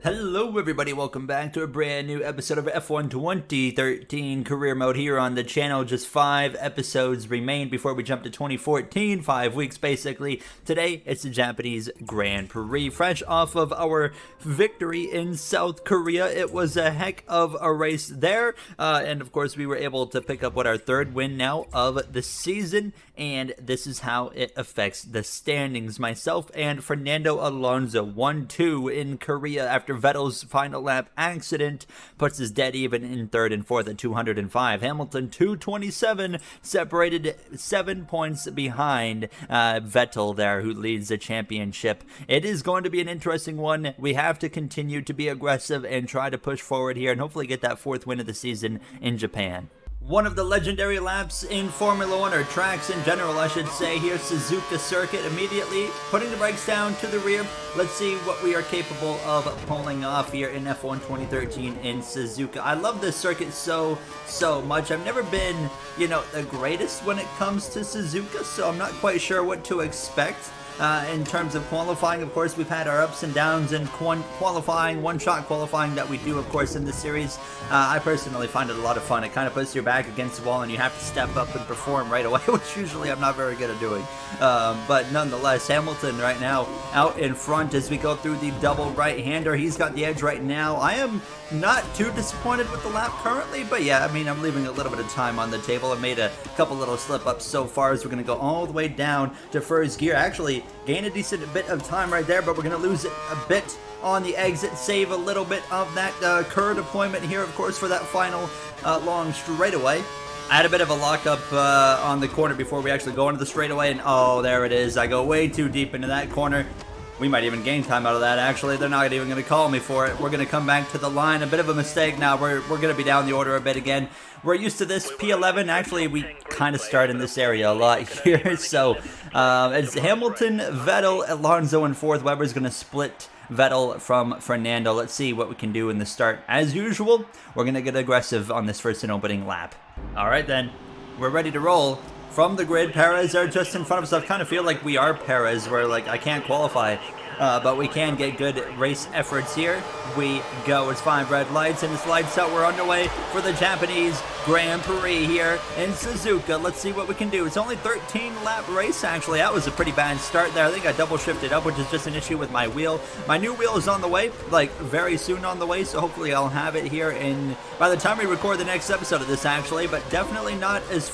Hello everybody, welcome back to a brand new episode of F1 2013 Career Mode here on the channel. Just 5 episodes remain before we jump to 2014, 5 weeks basically. Today, it's the Japanese Grand Prix, fresh off of our victory in South Korea. It was a heck of a race there, and of course we were able to pick up our 3rd win now of the season, and this is how it affects the standings. Myself and Fernando Alonso 1-2 in Korea after Vettel's final lap accident puts us dead even in 3rd and 4th at 205. Hamilton 227, separated 7 points behind Vettel there, who leads the championship. It is going to be an interesting one. We have to continue to be aggressive and try to push forward here and hopefully get that 4th win of the season in Japan. One of the legendary laps in Formula 1, or tracks in general, I should say, here, Suzuka circuit, immediately putting the brakes down to the rear. Let's see what we are capable of pulling off here in F1 2013 in Suzuka. I love this circuit so much. I've never been, the greatest when it comes to Suzuka, so I'm not quite sure what to expect. In terms of qualifying, of course, we've had our ups and downs in qualifying, one-shot qualifying that we do, of course, in this series. I personally find it a lot of fun. It kind of puts your back against the wall and you have to step up and perform right away, which usually I'm not very good at doing. But nonetheless, Hamilton right now out in front as we go through the double right-hander. He's got the edge right now. I am not too disappointed with the lap currently, but yeah, I mean, I'm leaving a little bit of time on the table. I've made a couple little slip-ups so far as we're going to go all the way down to first gear. Actually, gain a decent bit of time right there, but we're going to lose it a bit on the exit, save a little bit of that curve deployment here, of course, for that final long straightaway. I had a bit of a lockup on the corner before we actually go into the straightaway, and oh, there it is. I go way too deep into that corner. We might even gain time out of that, actually. They're not even going to call me for it. We're going to come back to the line. A bit of a mistake now. We're going to be down the order a bit again. We're used to this P11. Actually, we kind of start in this area a lot here. So, it's Hamilton, Vettel, Alonso in 4th. Webber's going to split Vettel from Fernando. Let's see what we can do in the start. As usual, we're going to get aggressive on this first and opening lap. All right, then. We're ready to roll. From the grid, Perez are just in front of us. I kind of feel like we are Perez, where I can't qualify, but we can get good race efforts here. We go. It's 5 red lights, and it's lights out. We're underway for the Japanese Grand Prix here in Suzuka. Let's see what we can do. It's only 13-lap race, actually. That was a pretty bad start there. I think I double shifted up, which is just an issue with my wheel. My new wheel is on the way, very soon on the way, so hopefully I'll have it here by the time we record the next episode of this, actually, but definitely not as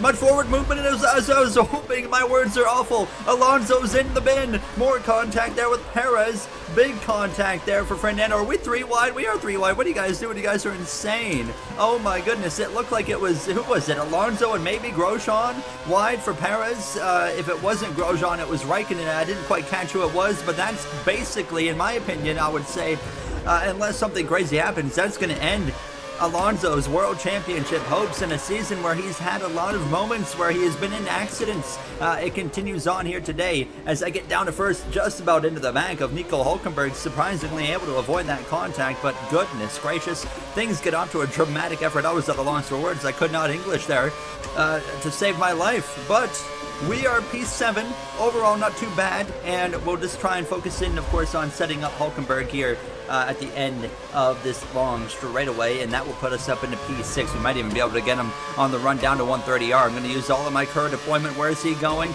much forward movement as I was hoping. My words are awful. Alonso's in the bin. More contact there with Perez. Big contact there for Fernando. Are we 3 wide? We are 3 wide. What are you guys doing? You guys are insane. Oh my goodness. It looked like it was, who was it? Alonso and maybe Grosjean wide for Perez. If it wasn't Grosjean, it was Raikkonen. I didn't quite catch who it was, but that's basically, in my opinion, I would say, unless something crazy happens, that's going to end Alonso's World Championship hopes in a season where he's had a lot of moments where he has been in accidents. It continues on here today as I get down to first, just about into the back of Nico Hülkenberg, surprisingly able to avoid that contact, but goodness gracious, things get off to a dramatic effort. I was at a loss for words. I could not English there to save my life, but we are P7, overall not too bad, and we'll just try and focus in, of course, on setting up Hülkenberg here at the end of this long straightaway, and that will put us up into P6. We might even be able to get him on the run down to 130R. I'm going to use all of my curve deployment. Where is he going?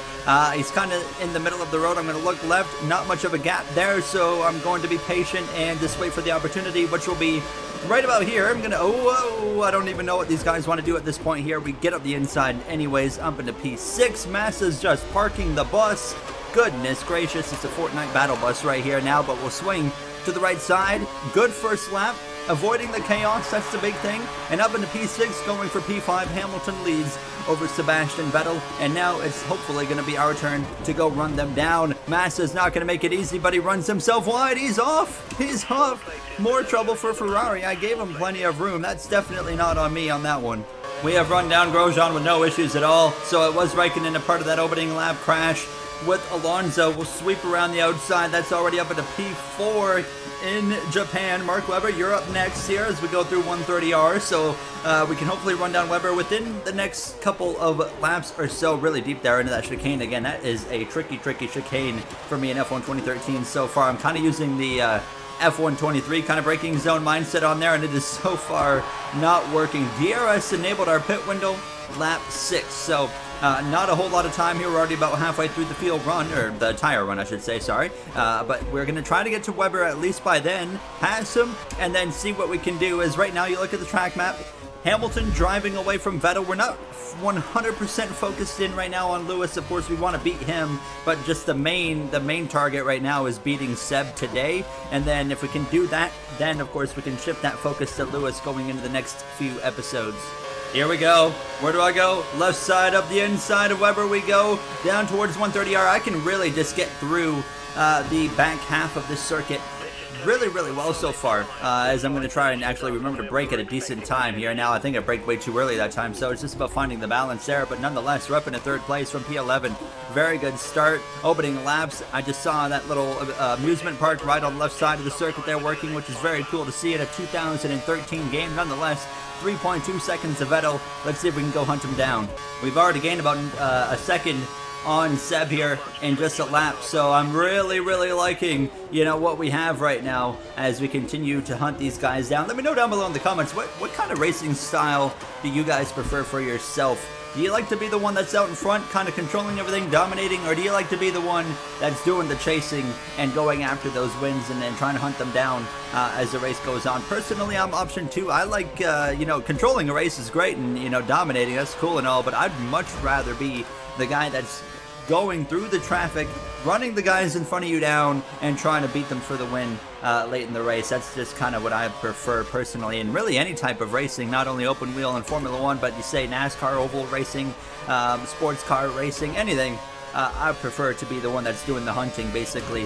He's kind of in the middle of the road. I'm going to look left. Not much of a gap there, so I'm going to be patient and just wait for the opportunity, which will be right about here. I'm going to, I don't even know what these guys want to do at this point here. We get up the inside anyways, up into P6. Massa's just parking the bus. Goodness gracious, it's a Fortnite battle bus right here now, but we'll swing to the right side. Good first lap, avoiding the chaos, that's the big thing. And up into P6, going for P5, Hamilton leads over Sebastian Vettel, and now it's hopefully going to be our turn to go run them down. Massa's not going to make it easy, but he runs himself wide. He's off. He's off. More trouble for Ferrari. I gave him plenty of room. That's definitely not on me on that one. We have run down Grosjean with no issues at all, so it was Raikkonen a part of that opening lap crash with Alonso. We'll sweep around the outside. That's already up into P4 in Japan. Mark Webber, you're up next here as we go through 130R, so we can hopefully run down Webber within the next couple of laps or so. Really deep there into that chicane. Again, that is a tricky chicane for me in F1 2013 so far. I'm kind of using the F123, kind of breaking zone mindset on there, and it is so far not working. DRS enabled our pit window, lap 6, so not a whole lot of time here. We're already about halfway through the field run, or the tire run, I should say, sorry. But we're going to try to get to Webber at least by then, pass him, and then see what we can do. As right now, you look at the track map, Hamilton driving away from Vettel. We're not 100% focused in right now on Lewis. Of course, we want to beat him, but just the main target right now is beating Seb today. And then if we can do that, then of course we can shift that focus to Lewis going into the next few episodes. Here we go. Where do I go? Left side up the inside of Webber we go. Down towards 130R. I can really just get through the back half of this circuit really well so far, as I'm going to try and actually remember to brake at a decent time here. Now I think I braked way too early that time, so it's just about finding the balance there, but nonetheless we're up in a 3rd place from P11. Very good start. Opening laps, I just saw that little amusement park right on the left side of the circuit there working, which is very cool to see in a 2013 game. Nonetheless, 3.2 seconds to Vettel. Let's see if we can go hunt him down. We've already gained about a second on Seb here in just a lap, so I'm really liking, you know, what we have right now as we continue to hunt these guys down. Let me know down below in the comments what kind of racing style do you guys prefer for yourself. Do you like to be the one that's out in front, kind of controlling everything, dominating, or do you like to be the one that's doing the chasing and going after those wins and then trying to hunt them down as the race goes on? Personally, I'm option 2. I like, you know, controlling a race is great and, you know, dominating, that's cool and all, but I'd much rather be the guy that's going through the traffic, running the guys in front of you down, and trying to beat them for the win late in the race. That's just kind of what I prefer personally, and really any type of racing, not only open wheel and Formula 1, but you say NASCAR, oval racing, sports car racing, anything. I prefer to be the one that's doing the hunting, basically,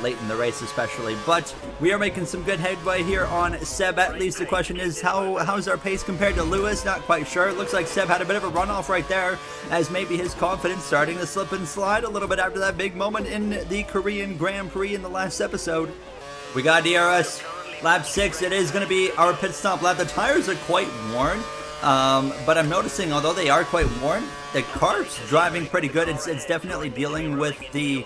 late in the race especially. But we are making some good headway here on Seb. At least the question is, how's our pace compared to Lewis? Not quite sure. It looks like Seb had a bit of a runoff right there, as maybe his confidence starting to slip and slide a little bit after that big moment in the Korean Grand Prix in the last episode. We got DRS. Lap 6, it is going to be our pit stop lap. The tires are quite worn. But I'm noticing, although they are quite worn, the car's driving pretty good. It's definitely dealing with the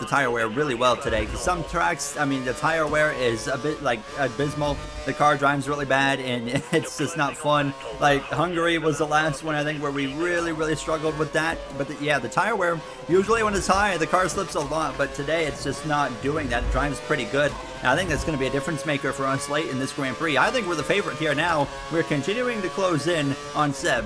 tire wear really well today. Because some tracks, I mean, the tire wear is a bit like abysmal. The car drives really bad, and it's just not fun. Like Hungary was the last one, I think, where we really struggled with that. But yeah, the tire wear, usually when it's high, the car slips a lot. But today, it's just not doing that. It drives pretty good. Now, I think that's going to be a difference maker for us late in this Grand Prix. I think we're the favorite here now. We're continuing to close in on Seb.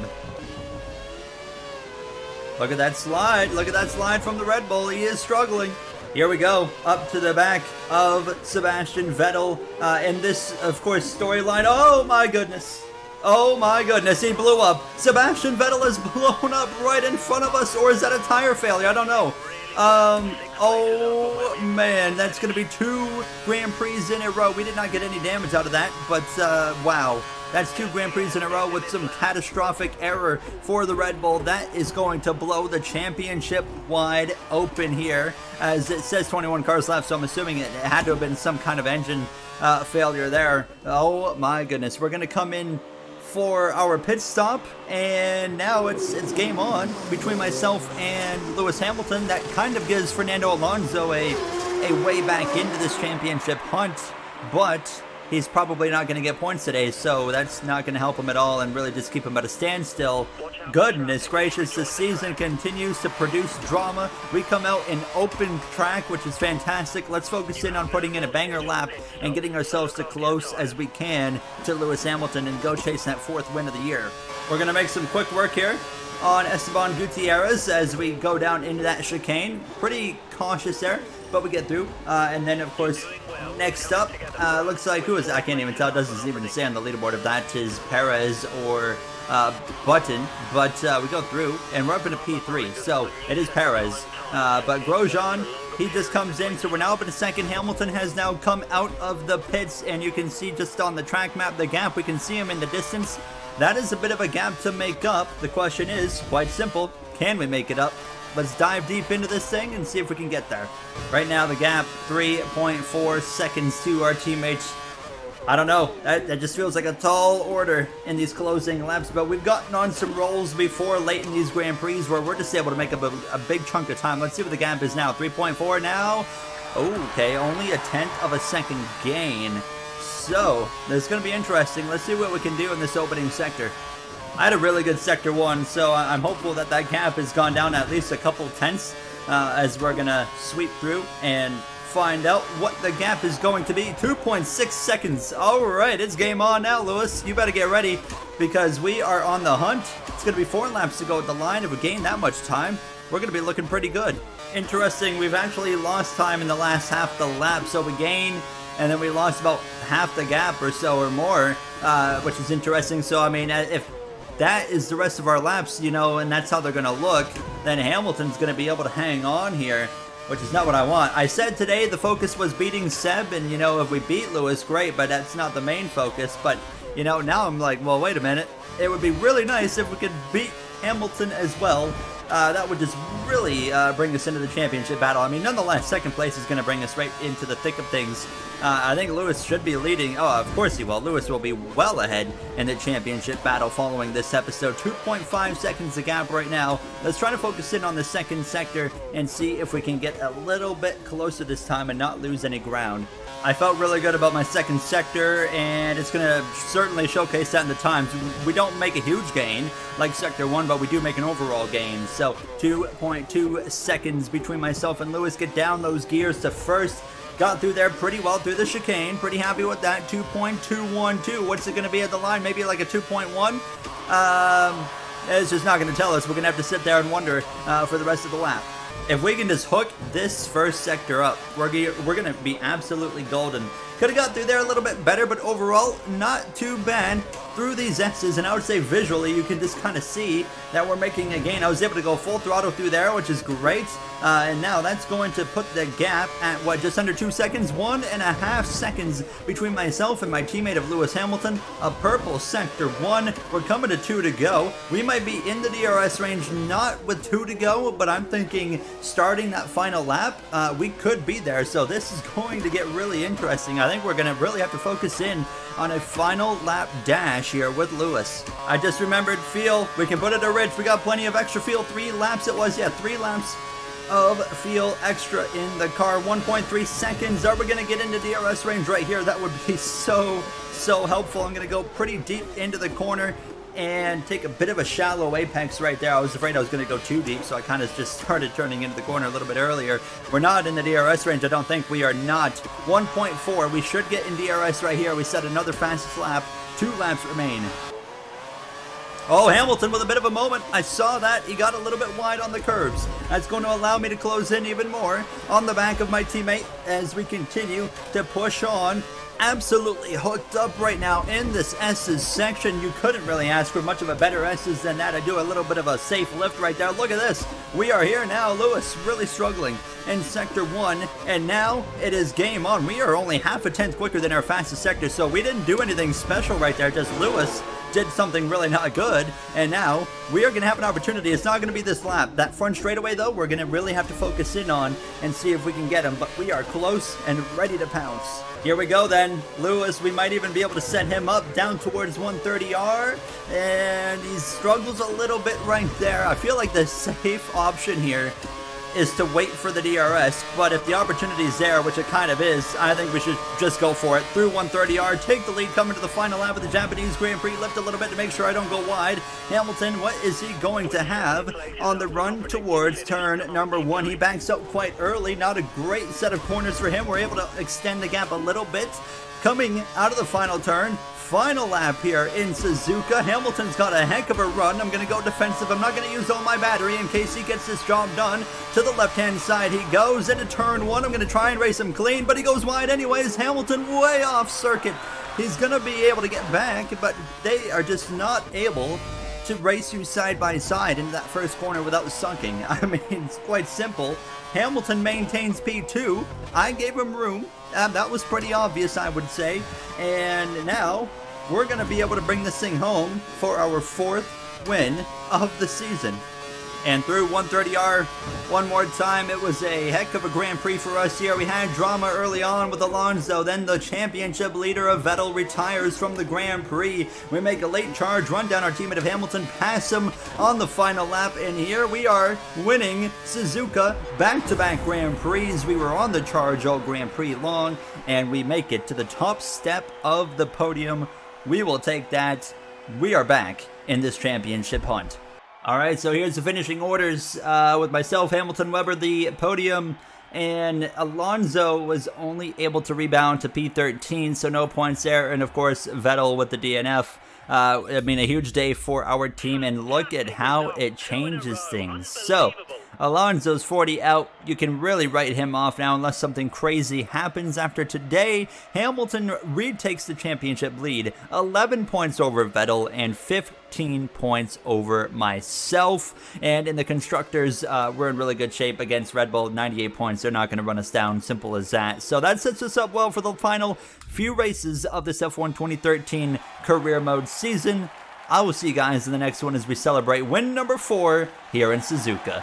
Look at that slide. Look at that slide from the Red Bull. He is struggling. Here we go, up to the back of Sebastian Vettel. And this, of course, storyline. Oh, my goodness. Oh, my goodness. He blew up. Sebastian Vettel has blown up right in front of us. Or is that a tire failure? I don't know. Oh man, that's going to be 2 Grand Prix in a row. We did not get any damage out of that, but wow. That's 2 Grand Prix in a row with some catastrophic error for the Red Bull. That is going to blow the championship wide open here, as it says 21 cars left, so I'm assuming it had to have been some kind of engine failure there. Oh my goodness, we're going to come in for our pit stop, and now it's game on between myself and Lewis Hamilton. That kind of gives Fernando Alonso a way back into this championship hunt, but he's probably not going to get points today, so that's not going to help him at all and really just keep him at a standstill. Goodness gracious, the season continues to produce drama. We come out in open track, which is fantastic. Let's focus in on putting in a banger lap and getting ourselves as close as we can to Lewis Hamilton and go chase that 4th win of the year. We're going to make some quick work here on Esteban Gutierrez as we go down into that chicane. Pretty cautious there, but we get through. And then, of course, next up, looks like, who is it? I can't even tell. It doesn't even say on the leaderboard if that is Perez or Button. But we go through, and we're up into P3. So it is Perez. But Grosjean, he just comes in. So we're now up in a second. Hamilton has now come out of the pits, and you can see just on the track map the gap. We can see him in the distance. That is a bit of a gap to make up. The question is, quite simple, can we make it up? Let's dive deep into this thing and see if we can get there. Right now, the gap, 3.4 seconds to our teammates. I don't know. That just feels like a tall order in these closing laps, but we've gotten on some rolls before late in these Grand Prix where we're just able to make up a big chunk of time. Let's see what the gap is now. 3.4 now. Okay, only a 1/10 of a second gain. So, this is going to be interesting. Let's see what we can do in this opening sector. I had a really good Sector 1, so I'm hopeful that that gap has gone down at least a couple tenths as we're going to sweep through and find out what the gap is going to be. 2.6 seconds. All right, it's game on now, Lewis. You better get ready because we are on the hunt. It's going to be 4 laps to go at the line. If we gain that much time, we're going to be looking pretty good. Interesting, we've actually lost time in the last half the lap, so we gained and then we lost about half the gap or so or more, which is interesting. So, I mean, if that is the rest of our laps, you know, and that's how they're going to look, then Hamilton's going to be able to hang on here, which is not what I want. I said today the focus was beating Seb, and, you know, if we beat Lewis, great, but that's not the main focus. But, you know, now I'm like, well, wait a minute. It would be really nice if we could beat Hamilton as well. That would just really bring us into the championship battle. I mean, nonetheless, second place is going to bring us right into the thick of things. I think Lewis should be leading. Oh, of course he will. Lewis will be well ahead in the championship battle following this episode. 2.5 seconds the gap right now. Let's try to focus in on the second sector and see if we can get a little bit closer this time and not lose any ground. I felt really good about my second sector, and it's going to certainly showcase that in the times. We don't make a huge gain like Sector 1, but we do make an overall gain. So 2.2 seconds between myself and Lewis. Get down those gears to first. Got through there pretty well through the chicane. Pretty happy with that. 2.212. What's it going to be at the line? Maybe like a 2.1? It's just not going to tell us. We're going to have to sit there and wonder for the rest of the lap. If we can just hook this first sector up, we're going to be absolutely golden. Could have got through there a little bit better, but overall, not too bad through these S's. And I would say visually, you can just kind of see that we're making a gain. I was able to go full throttle through there, which is great. And now that's going to put the gap at, what, just under 2 seconds? 1.5 seconds between myself and my teammate of Lewis Hamilton. A purple Sector 1. We're coming to 2 to go. We might be in the DRS range, not with 2 to go, but I'm thinking starting that final lap, we could be there. So this is going to get really interesting. I think we're going to really have to focus in on a final lap dash here with Lewis. I just remembered fuel. We can put it to rich. We got plenty of extra fuel. 3 laps it was. Yeah, 3 laps of fuel extra in the car. 1.3 seconds. Are we going to get into DRS range right here? That would be so helpful. I'm going to go pretty deep into the corner and take a bit of a shallow apex right there. I was afraid I was going to go too deep, so I kind of just started turning into the corner a little bit earlier. We're not in the DRS range. I don't think we are not. 1.4. We should get in DRS right here. We set another fastest lap. 2 laps remain. Oh, Hamilton with a bit of a moment. I saw that. He got a little bit wide on the curves. That's going to allow me to close in even more on the back of my teammate as we continue to push on. Absolutely hooked up right now in this S's section. You couldn't really ask for much of a better S's than that. I do a little bit of a safe lift right there. Look at this. We are here now. Lewis really struggling in Sector 1, and now it is game on. We are only half a tenth quicker than our fastest sector, so we didn't do anything special right there. Just Lewis did something really not good, and now we are going to have an opportunity. It's not going to be this lap. That front straightaway, though, we're going to really have to focus in on and see if we can get him, but we are close and ready to pounce. Here we go then. Lewis, we might even be able to set him up down towards 130R, and he struggles a little bit right there. I feel like the safe option here is to wait for the DRS, but if the opportunity is there, which it kind of is, I think we should just go for it. Through 130R, take the lead, coming to the final lap of the Japanese Grand Prix. Lift a little bit to make sure I don't go wide. Hamilton, what is he going to have on the run towards turn number 1? He backs up quite early. Not a great set of corners for him. We're able to extend the gap a little bit. Coming out of the final turn, final lap here in Suzuka. Hamilton's got a heck of a run. I'm going to go defensive. I'm not going to use all my battery in case he gets this job done. To the left-hand side he goes into turn 1. I'm going to try and race him clean, but he goes wide anyways. Hamilton way off circuit. He's going to be able to get back, but they are just not able to race you side by side into that first corner without sunking. I mean, it's quite simple. Hamilton maintains P2. I gave him room. That was pretty obvious, I would say. And now we're going to be able to bring this thing home for our 4th win of the season. and through 130R one more time. It was a heck of a Grand Prix for us here. We had drama early on with Alonso, then the championship leader of Vettel retires from the Grand Prix. We make a late charge, run down our teammate of Hamilton, pass him on the final lap, and here we are winning Suzuka back-to-back Grand Prix. We were on the charge all Grand Prix long, and we make it to the top step of the podium. We will take that. We are back in this championship hunt. All right, so here's the finishing orders with myself, Hamilton, Webber, the podium, and Alonso was only able to rebound to P13, so no points there, and of course Vettel with the DNF. I mean, a huge day for our team, and look at how it changes things. So, Alonso's 40 out. You can really write him off now unless something crazy happens after today. Hamilton retakes the championship lead, 11 points over Vettel and 15 points over myself. And in the constructors, we're in really good shape against Red Bull, 98 points. They're not going to run us down, simple as that. So that sets us up well for the final few races of this F1 2013 career mode season. I will see you guys in the next one as we celebrate win number 4 here in Suzuka.